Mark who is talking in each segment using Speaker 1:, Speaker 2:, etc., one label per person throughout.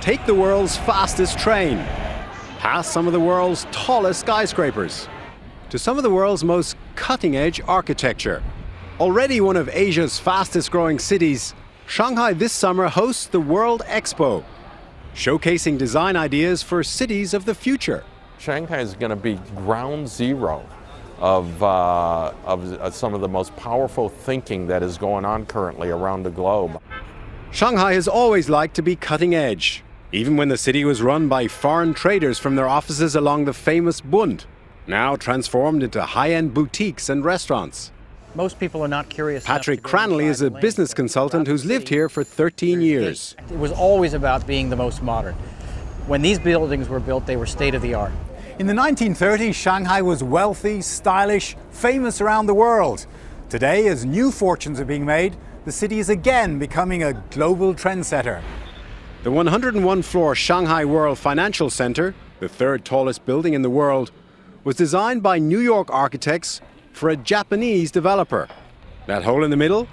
Speaker 1: take the world's fastest train, past some of the world's tallest skyscrapers, to some of the world's most cutting-edge architecture. Already one of Asia's fastest-growing cities, Shanghai this summer hosts the World Expo, showcasing design ideas for cities of the future.
Speaker 2: Shanghai is going to be ground zero of some of the most powerful thinking that is going on currently around the globe.
Speaker 1: Shanghai has always liked to be cutting edge, even when the city was run by foreign traders from their offices along the famous Bund, now transformed into high-end boutiques and restaurants.
Speaker 3: Most people are not curious.
Speaker 1: Patrick Cranley is a business consultant who's lived here for 13 years.
Speaker 3: It was always about being the most modern. When these buildings were built, they were state-of-the-art.
Speaker 4: In the 1930s, Shanghai was wealthy, stylish, famous around the world. Today, as new fortunes are being made, the city is again becoming a global trendsetter.
Speaker 1: The 101-floor Shanghai World Financial Center, the third tallest building in the world, was designed by New York architects for a Japanese developer. That hole in the middle?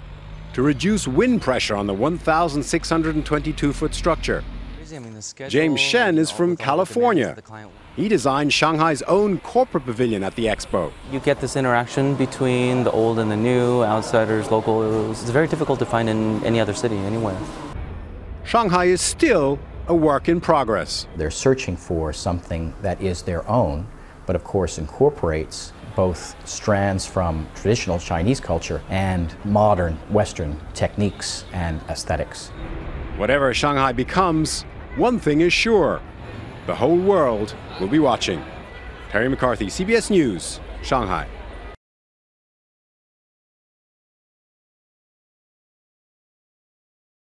Speaker 1: To reduce wind pressure on the 1,622-foot structure. James Shen is from California. He designed Shanghai's own corporate pavilion at the expo.
Speaker 5: You get this interaction between the old and the new, outsiders, locals. It's very difficult to find in any other city, anywhere.
Speaker 1: Shanghai is still a work in progress.
Speaker 6: They're searching for something that is their own, but of course incorporates both strands from traditional Chinese culture and modern Western techniques and aesthetics.
Speaker 1: Whatever Shanghai becomes, one thing is sure: the whole world will be watching. Terry McCarthy, CBS News, Shanghai.